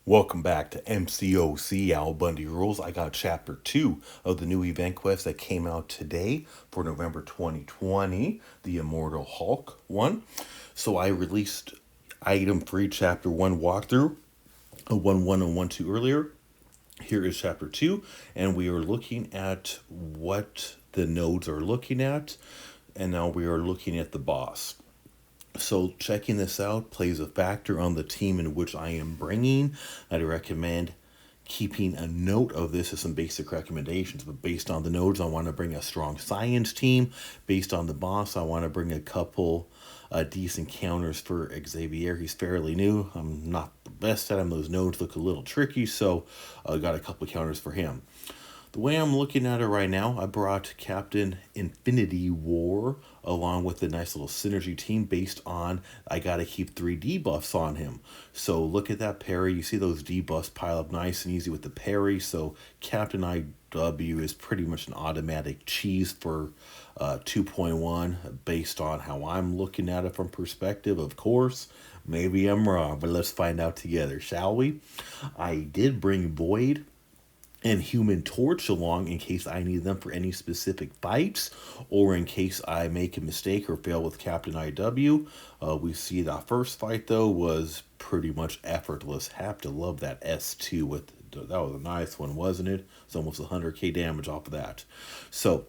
Welcome back to MCOC AlBundyRules. I got chapter 2 of the new event quest that came out today for November 2020, the Immortal Hulk one. So I released item free chapter 1 walkthrough, a 1-1 and 1-2 earlier. Here is chapter 2, and we are looking at what the nodes are looking at, and now we are looking at the boss. So checking this out plays a factor on the team in which I am bringing. I'd recommend keeping a note of this as some basic recommendations, but based on the nodes, I want to bring a strong science team. Based on the boss, I want to bring a couple decent counters for Xavier. He's fairly new. I'm not the best at him. Those nodes look a little tricky, so I got a couple counters for him. The way I'm looking at it right now, I brought Captain Infinity War along with a nice little synergy team based on I got to keep 3 debuffs on him. So look at that parry. You see those debuffs pile up nice and easy with the parry. So Captain IW is pretty much an automatic cheese for 2.1 based on how I'm looking at it from perspective. Of course, maybe I'm wrong, but let's find out together, shall we? I did bring Void and Human Torch along in case I need them for any specific fights or in case I make a mistake or fail with Captain IW. We see that first fight though was pretty much effortless. Have to love that S2 with that was a nice one, wasn't it? It's almost 100k damage off of that. So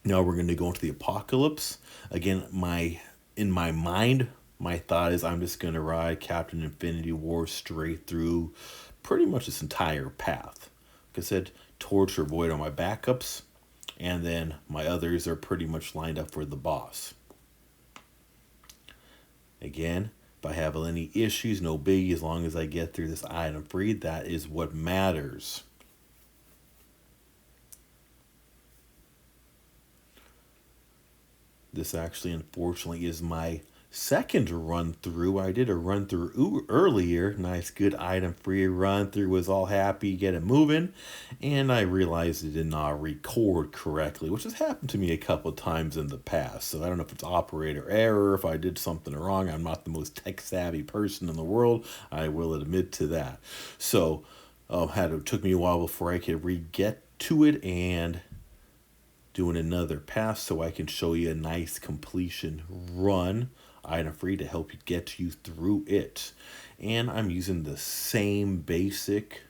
now we're going to go into the apocalypse. Again, in my mind, my thought is I'm just going to ride Captain Infinity War straight through pretty much this entire path. Like I said, Torch or Void are my backups, and then my others are pretty much lined up for the boss. Again, if I have any issues, no biggie, as long as I get through this item free, that is what matters. This actually, unfortunately, is my second run through. I did a run through earlier. Nice, good item free run through. Was all happy, get it moving. And I realized it did not record correctly, which has happened to me a couple of times in the past. So I don't know if it's operator error, if I did something wrong. I'm not the most tech savvy person in the world. I will admit to that. So it took me a while before I could re-get to it and doing another pass so I can show you a nice completion run item free to help you get you through it. And I'm using the same basic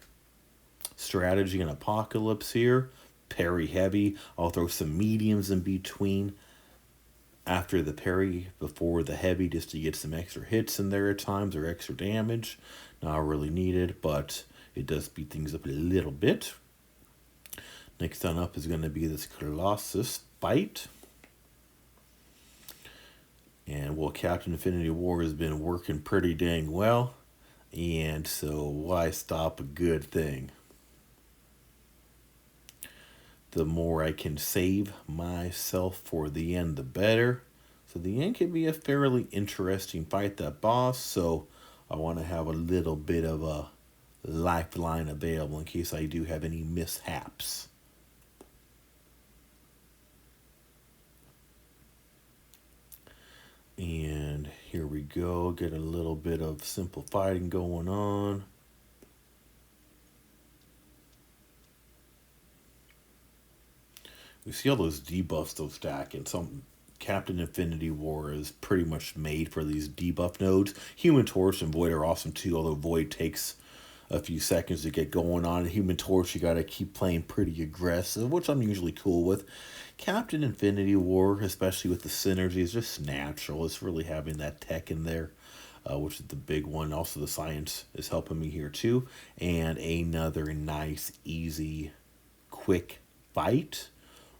strategy in Apocalypse here. Parry heavy. I'll throw some mediums in between after the parry before the heavy just to get some extra hits in there at times or extra damage. Not really needed, but it does speed things up a little bit. Next on up is going to be this Colossus fight. And well, Captain Infinity War has been working pretty dang well. And so why stop a good thing? The more I can save myself for the end, the better. So the end can be a fairly interesting fight, that boss. So I want to have a little bit of a lifeline available in case I do have any mishaps. And here we go, get a little bit of simple fighting going on. We see all those debuffs though stacking. Some Captain Infinity War is pretty much made for these debuff nodes. Human Torch and Void are awesome too, although Void takes a few seconds to get going on. Human Torch, you gotta keep playing pretty aggressive, which I'm usually cool with. Captain Infinity War, especially with the synergy, is just natural. It's really having that tech in there, which is the big one. Also, the science is helping me here too. And another nice, easy, quick fight.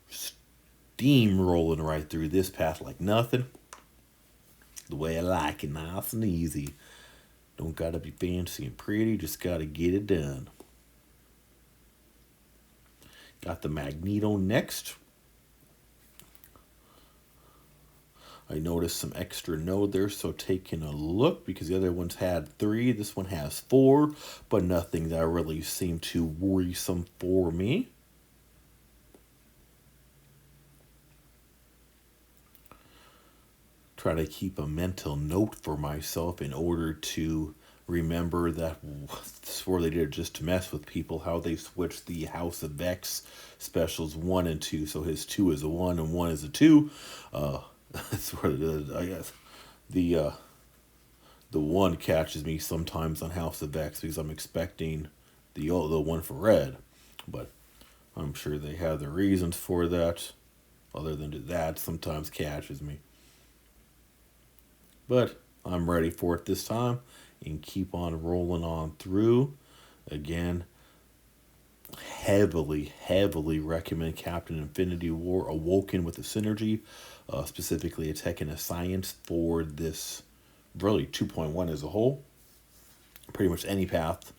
Steam rolling right through this path like nothing. The way I like it, nice and easy. Don't gotta be fancy and pretty, just gotta get it done. Got the Magneto next. I noticed some extra node there, so taking a look, because the other ones had 3, this one has 4, but nothing that really seemed too worrisome for me. Try to keep a mental note for myself in order to remember that swore they did it just to mess with people, how they switched the House of X specials 1 and 2. So his 2 is a 1 and 1 is a 2. That's where it is, I guess. The 1 catches me sometimes on House of X because I'm expecting the one for red. But I'm sure they have the reasons for that. Other than that, sometimes catches me. But I'm ready for it this time and keep on rolling on through. Again, heavily recommend Captain Infinity War Awoken with the Synergy, specifically a Tech and a Science for this really 2.1 as a whole. Pretty much any path,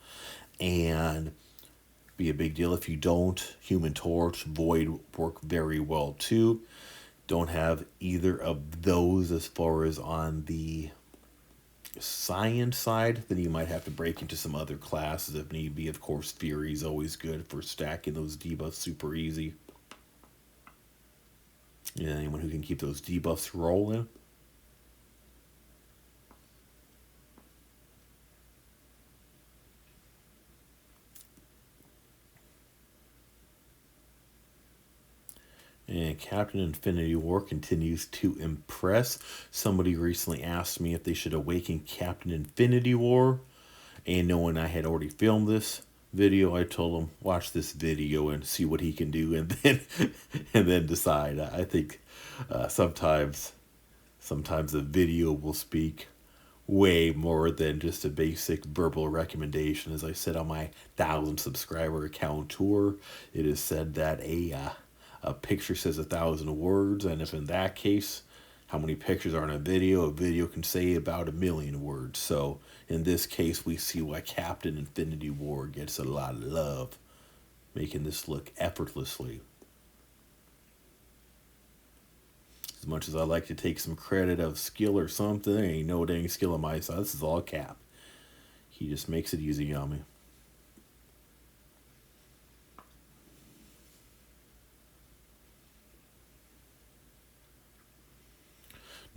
and be a big deal if you don't. Human Torch, Void work very well too. Don't have either of those as far as on the science side, then you might have to break into some other classes if need be. Of course, Fury is always good for stacking those debuffs super easy. Yeah, anyone who can keep those debuffs rolling. And Captain Infinity War continues to impress. Somebody recently asked me if they should awaken Captain Infinity War. And knowing I had already filmed this video, I told him, watch this video and see what he can do and then decide. I think sometimes a video will speak way more than just a basic verbal recommendation. As I said on my 1,000 subscriber account tour, it is said that a picture says 1,000 words, and if in that case, how many pictures are in a video can say about 1,000,000 words. So in this case, we see why Captain Infinity War gets a lot of love, making this look effortlessly. As much as I like to take some credit of skill or something, there ain't no dang skill on my side. This is all Cap. He just makes it easy on me.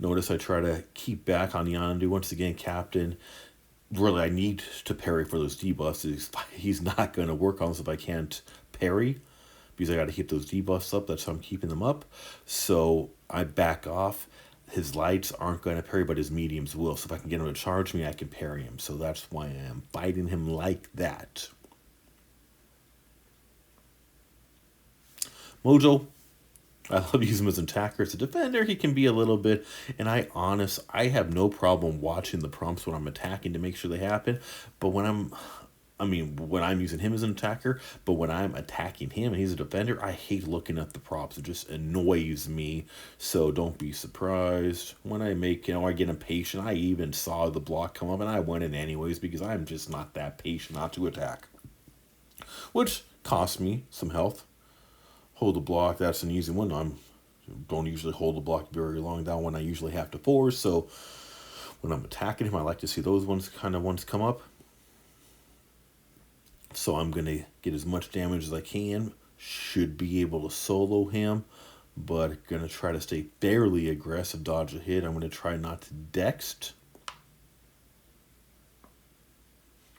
Notice I try to keep back on the undo. Once again, Captain, really I need to parry for those debuffs. He's not going to work on this if I can't parry, because I got to keep those debuffs up. That's how I'm keeping them up. So I back off. His lights aren't going to parry, but his mediums will. So if I can get him to charge me, I can parry him. So that's why I am fighting him like that. Mojo, I love using him as an attacker. As a defender, he can be a little bit, and I have no problem watching the prompts when I'm attacking to make sure they happen. But when I'm using him as an attacker, but when I'm attacking him and he's a defender, I hate looking at the prompts. It just annoys me. So don't be surprised when I get impatient. I even saw the block come up and I went in anyways because I'm just not that patient not to attack, which cost me some health. Hold the block, that's an easy one. I don't usually hold the block very long. That one I usually have to force. So when I'm attacking him, I like to see those ones come up. So I'm going to get as much damage as I can. Should be able to solo him, but going to try to stay fairly aggressive, dodge a hit. I'm going to try not to dext.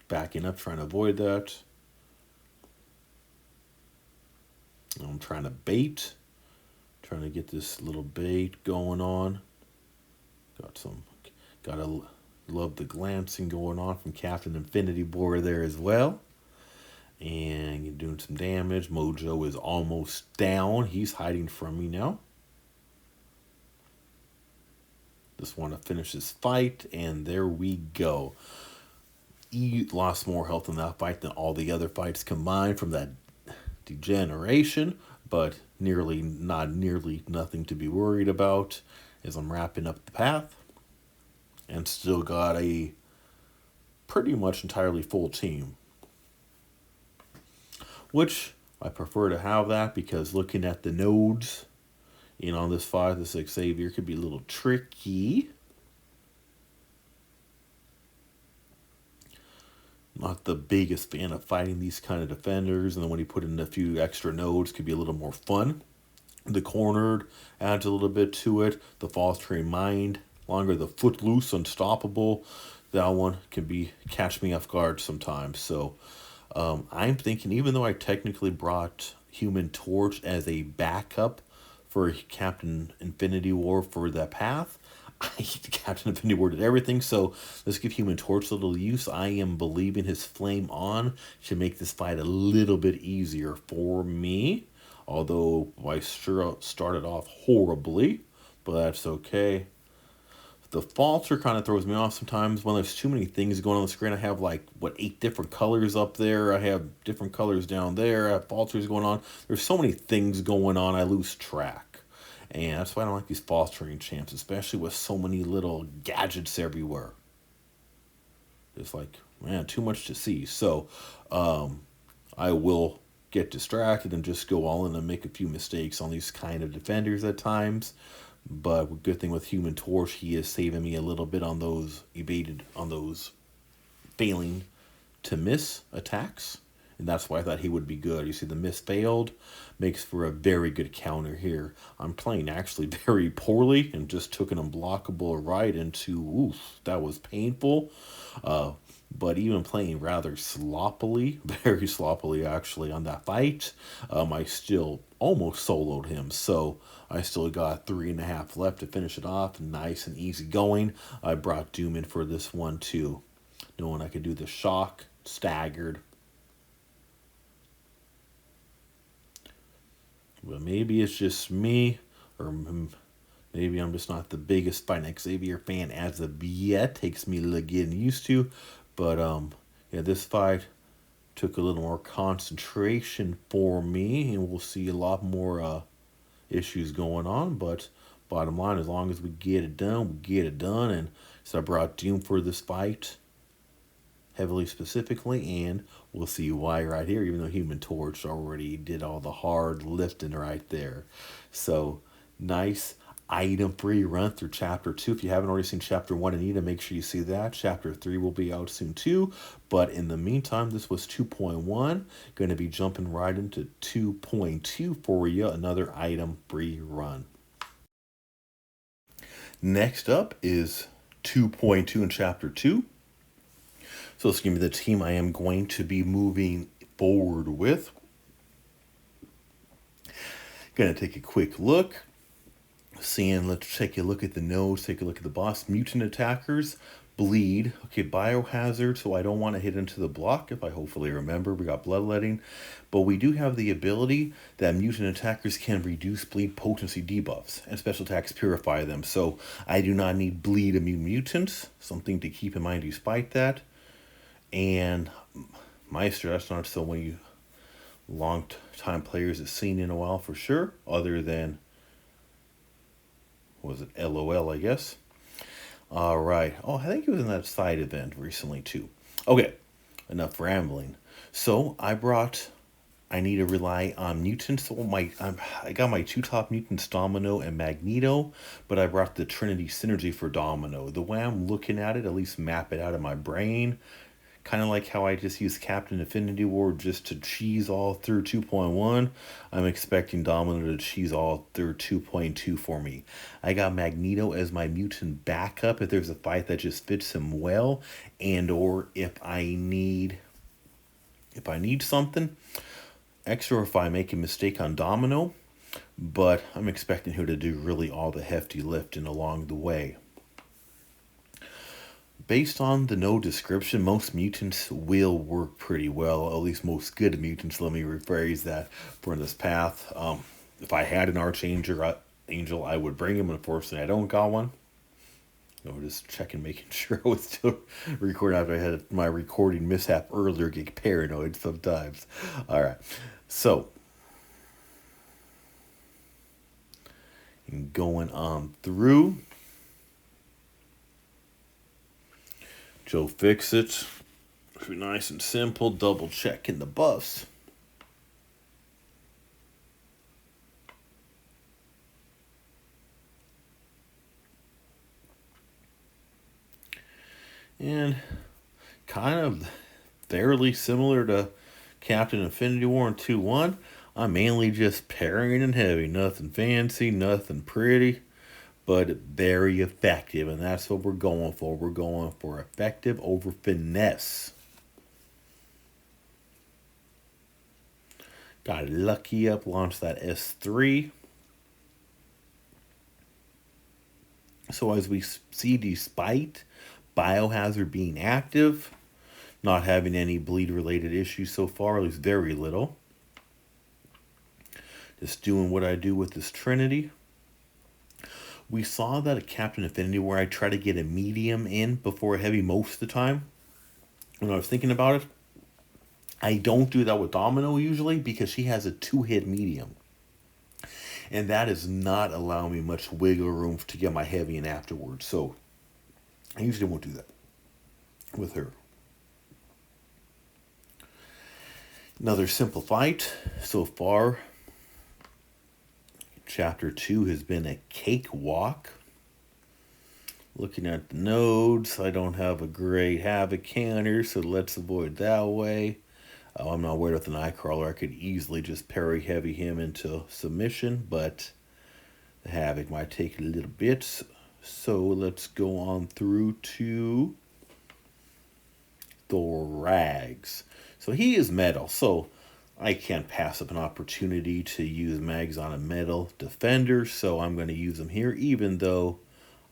Backing up, trying to avoid that. I'm trying to bait. Trying to get this little bait going on. Gotta love the glancing going on from Captain Infinity War there as well. And you're doing some damage. Mojo is almost down. He's hiding from me now. Just want to finish this fight, and there we go. He lost more health in that fight than all the other fights combined from that degeneration, but not nearly nothing to be worried about as I'm wrapping up the path, and still got a pretty much entirely full team, which I prefer to have that because looking at the nodes on this 5 to 6 Xavier could be a little tricky. Not the biggest fan of fighting these kind of defenders, and then when you put in a few extra nodes, could be a little more fun. The cornered adds a little bit to it. The false train mind, longer the footloose, unstoppable. that one can catch me off guard sometimes. So I'm thinking, even though I technically brought Human Torch as a backup for Captain Infinity War for the path, Captain Infinity War did everything. So let's give Human Torch a little use. I am believing his flame on should make this fight a little bit easier for me. Although I sure started off horribly, but that's okay. The falter kind of throws me off sometimes when there's too many things going on the screen. I have like, what, 8 different colors up there. I have different colors down there. I have falters going on. There's so many things going on, I lose track. And that's why I don't like these faltering champs, especially with so many little gadgets everywhere. It's like, man, too much to see. So I will get distracted and just go all in and make a few mistakes on these kind of defenders at times. But good thing with Human Torch, he is saving me a little bit on those failing to miss attacks. And that's why I thought he would be good. You see, the miss failed makes for a very good counter here. I'm playing actually very poorly and just took an unblockable right into, oof, that was painful. But even playing rather sloppily, very sloppily actually on that fight, I still almost soloed him. So I still got 3.5 left to finish it off. Nice and easy going. I brought Doom in for this one too, knowing I could do the shock, staggered. But maybe it's just me, or maybe I'm just not the biggest Fighting Xavier fan as of yet. Takes me a little getting used to. But yeah, this fight took a little more concentration for me, and we'll see a lot more issues going on. But bottom line, as long as we get it done, we get it done. And so I brought Doom for this fight, heavily specifically, and we'll see why right here, even though Human Torch already did all the hard lifting right there. So nice item-free run through Chapter 2. If you haven't already seen Chapter 1 and need to, make sure you see that. Chapter 3 will be out soon too. But in the meantime, this was 2.1. Going to be jumping right into 2.2 for you. Another item-free run. Next up is 2.2 in Chapter 2. So it's going to be the team I am going to be moving forward with. Going to take a quick look. Let's take a look at the nodes, take a look at the boss. Mutant attackers, bleed. Okay, biohazard, so I don't want to hit into the block if I hopefully remember. We got bloodletting. But we do have the ability that mutant attackers can reduce bleed potency debuffs, and special attacks purify them. So I do not need bleed immune mutants. Something to keep in mind despite that. And Meister, that's not so many long time players have seen in a while for sure, other than, was it LOL, I guess. All right. Oh, I think it was in that side event recently too. Okay, enough rambling. So I need to rely on mutants. So I got my 2 top mutants, Domino and Magneto, but I brought the Trinity Synergy for Domino. The way I'm looking at it, at least map it out of my brain, kind of like how I just used Captain Infinity War just to cheese all through 2.1. I'm expecting Domino to cheese all through 2.2 for me. I got Magneto as my mutant backup if there's a fight that just fits him well, and or if I need something extra, if I make a mistake on Domino, but I'm expecting her to do really all the hefty lifting along the way. Based on the no description, most mutants will work pretty well. At least most good mutants. Let me rephrase that for this path. If I had an Archangel, I would bring him. Unfortunately, I don't got one. Just checking, making sure I was still recording after I had my recording mishap earlier. Get paranoid sometimes. All right, so going on through. Joe Fix-It. Nice and simple. Double checking the buffs. And kind of fairly similar to Captain Infinity War in 2.1. I'm mainly just parrying and heavy. Nothing fancy, nothing pretty. but very effective, and that's what we're going for. We're going for effective over finesse. Got lucky up, launched that S3. So as we see, despite Biohazard being active, not having any bleed-related issues so far, at least very little. Just doing what I do with this Trinity. We saw that at Captain Infinity where I try to get a medium in before a heavy most of the time. When I was thinking about it, I don't do that with Domino usually because she has a 2-hit medium. And that is not allowing me much wiggle room to get my heavy in afterwards. So I usually won't do that with her. Another simple fight so far. Chapter 2 has been a cakewalk. Looking at the nodes, I don't have a great Havoc counter, so let's avoid that way. I'm not worried with an Nightcrawler. I could easily just parry heavy him into submission, but the Havoc might take a little bit. So let's go on through to the Rags. So he is metal, so I can't pass up an opportunity to use mags on a metal defender, so I'm going to use them here, even though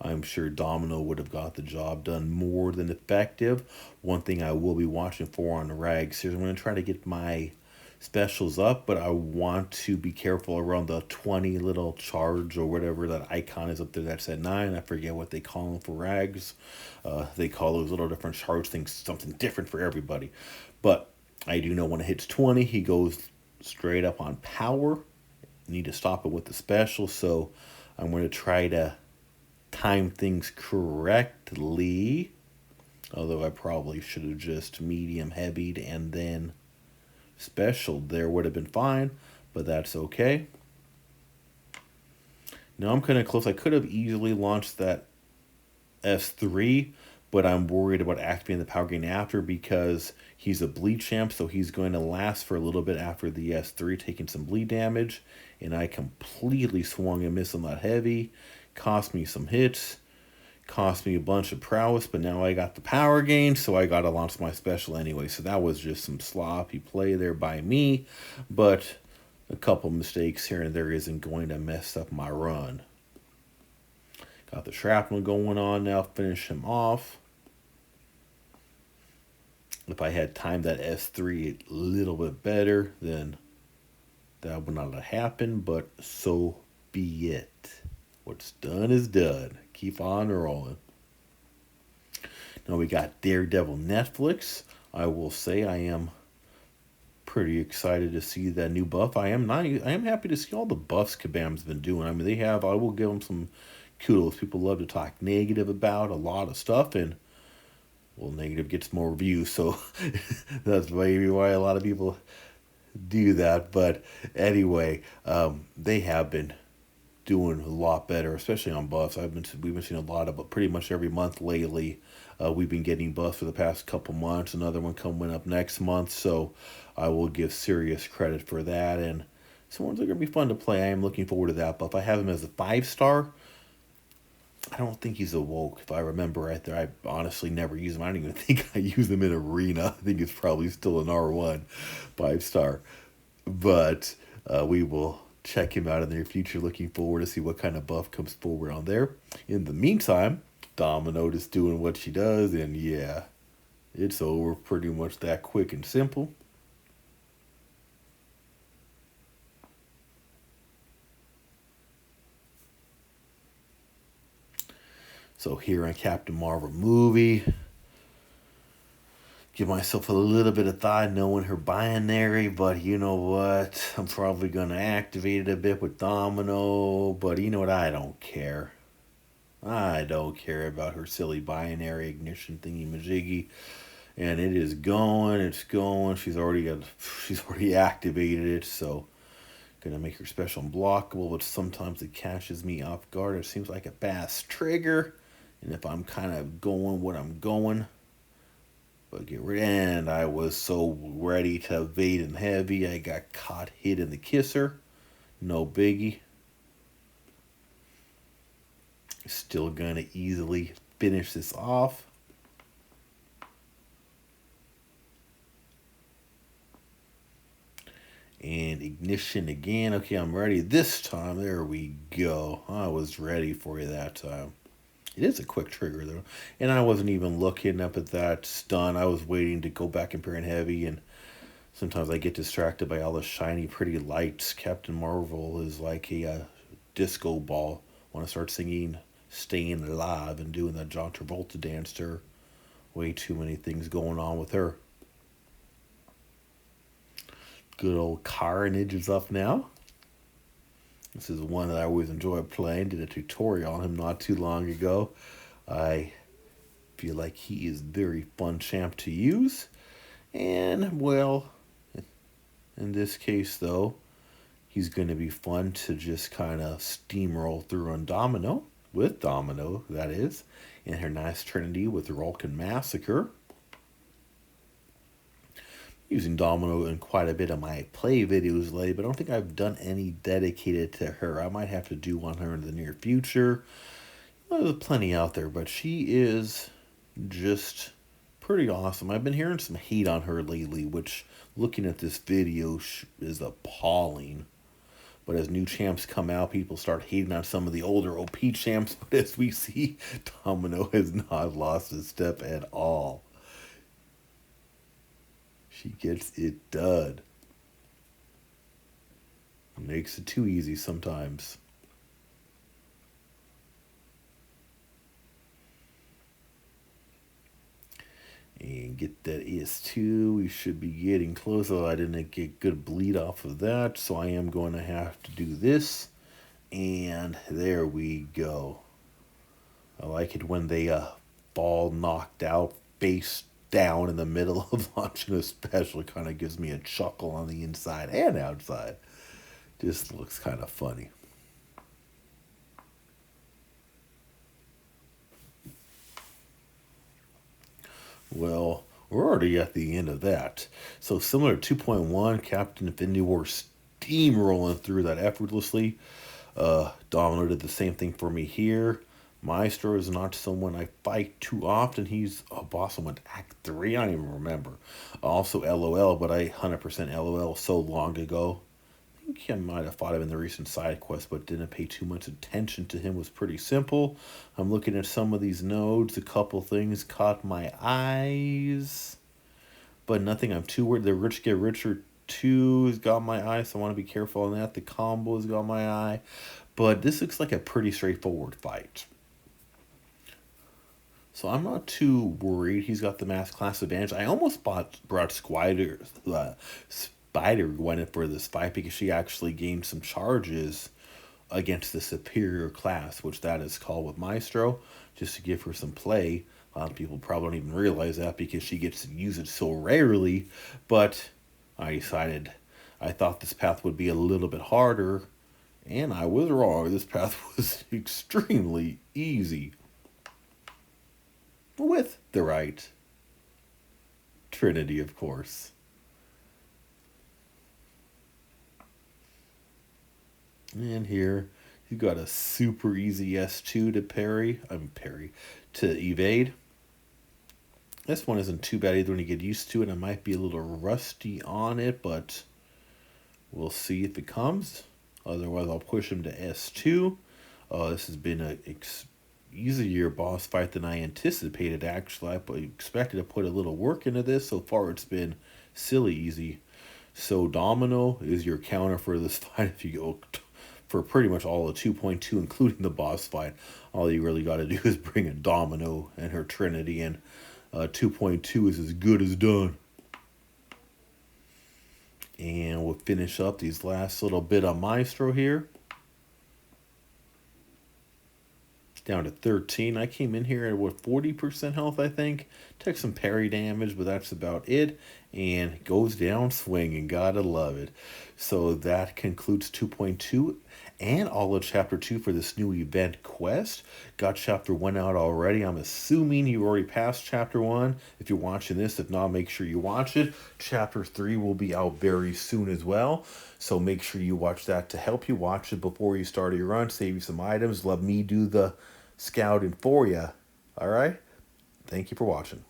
I'm sure Domino would have got the job done more than effective. One thing I will be watching for on the Rags here is I'm going to try to get my specials up, but I want to be careful around the 20 little charge or whatever that icon is up there that's at 9. I forget what they call them for Rags. They call those little different charge things something different for everybody. But I do know when it hits 20, he goes straight up on power. Need to stop it with the special, so I'm going to try to time things correctly. Although I probably should have just medium heavied and then special. There would have been fine, but that's okay. Now I'm kind of close. I could have easily launched that S3, but I'm worried about activating the power gain after because he's a bleed champ, so he's going to last for a little bit after the S3, taking some bleed damage, and I completely swung and missed on that heavy. Cost me some hits, cost me a bunch of prowess, but now I got the power gain, so I got to launch my special anyway. So that was just some sloppy play there by me, but a couple mistakes here and there isn't going to mess up my run. Got the shrapnel going on now, finish him off. If I had timed that S3 a little bit better, then that would not have happened, but so be it. What's done is done. Keep on rolling. Now we got Daredevil Netflix. I will say I am pretty excited to see that new buff. I am happy to see all the buffs Kabam's been doing. I mean, I will give them some kudos. People love to talk negative about a lot of stuff, and well, negative gets more views, so that's maybe why a lot of people do that. But anyway, they have been doing a lot better, especially on buffs. We've been seeing a lot of, pretty much every month lately. We've been getting buffs for the past couple months. Another one coming up next month, so I will give serious credit for that. And some ones are going to be fun to play. I am looking forward to that buff. I have him as a 5-star. I don't think he's awoke, if I remember right there. I honestly never use him. I don't even think I use him in Arena. I think it's probably still an R1 5-star. But we will check him out in the near future. Looking forward to see what kind of buff comes forward on there. In the meantime, Domino just doing what she does, and yeah, it's over pretty much that quick and simple. So here on Captain Marvel movie, give myself a little bit of thought knowing her binary, but you know what? I'm probably going to activate it a bit with Domino, but you know what? I don't care. I don't care about her silly binary ignition thingy majiggy. And it is going, it's going. She's already activated it, so gonna make her special unblockable, but sometimes it catches me off guard. It seems like a fast trigger. And if I'm kind of going what I'm going, but get rid. And I was so ready to evade and heavy, I got caught hit in the kisser. No biggie. Still going to easily finish this off. And ignition again. Okay, I'm ready this time. There we go. I was ready for you that time. It is a quick trigger, though. And I wasn't even looking up at that stun. I was waiting to go back and parent heavy, and sometimes I get distracted by all the shiny, pretty lights. Captain Marvel is like a disco ball. When I start singing Staying Alive and doing that John Travolta dance to her. Way too many things going on with her. Good old Carnage is up now. This is one that I always enjoy playing. Did a tutorial on him not too long ago. I feel like he is very fun champ to use. And, well, in this case, though, he's going to be fun to just kind of steamroll through on Domino. With Domino, that is. And her nice Trinity with Rolkin Massacre. Using Domino in quite a bit of my play videos lately, but I don't think I've done any dedicated to her. I might have to do one on her in the near future. Well, there's plenty out there, but she is just pretty awesome. I've been hearing some hate on her lately, which, looking at this video, is appalling. But as new champs come out, people start hating on some of the older OP champs. But as we see, Domino has not lost a step at all. She gets it done. Makes it too easy sometimes. And get that S2. We should be getting close. Oh, I didn't get good bleed off of that, so I am going to have to do this. And there we go. I like it when they fall knocked out face down in the middle of launching a special. Kind of gives me a chuckle on the inside and outside. Just looks kind of funny. Well, we're already at the end of that. So similar to 2.1, Captain Infinity War steamrolling through that effortlessly. Domino did the same thing for me here. Maestro is not someone I fight too often. He's a boss on with Act 3. I don't even remember. Also LOL, but I 100% LOL so long ago. I think I might have fought him in the recent side quest, but didn't pay too much attention to him. It was pretty simple. I'm looking at some of these nodes. A couple things caught my eyes, but nothing I'm too worried. The Rich Get Richer 2 has got my eye, so I want to be careful on that. The combo has got my eye, but this looks like a pretty straightforward fight. So I'm not too worried. He's got the mass class advantage. I almost brought Spider Gwen in for this fight because she actually gained some charges against the superior class, which that is called with Maestro, just to give her some play. A lot of people probably don't even realize that because she gets to use it so rarely. But I decided I thought this path would be a little bit harder, and I was wrong. This path was extremely easy. With the right Trinity, of course. And here, you've got a super easy S2 to evade. This one isn't too bad either when you get used to it. I might be a little rusty on it, but we'll see if it comes. Otherwise, I'll push him to S2. This has been a easier boss fight than I anticipated, actually. I expected to put a little work into this. So far, it's been silly easy. So Domino is your counter for this fight. If you go for pretty much all of 2.2, including the boss fight, all you really got to do is bring a Domino and her Trinity, and 2.2 is as good as done. And we'll finish up these last little bit of Maestro here. Down to 13. I came in here at what, 40% health, I think. Took some parry damage, but that's about it. And goes down swinging. Gotta love it. So that concludes 2.2 and all of Chapter 2 for this new event quest. Got Chapter 1 out already. I'm assuming you already passed Chapter 1. If you're watching this, if not, make sure you watch it. Chapter 3 will be out very soon as well. So make sure you watch that to help you watch it before you start your run. Save you some items. Let me do the scouting for you. All right? Thank you for watching.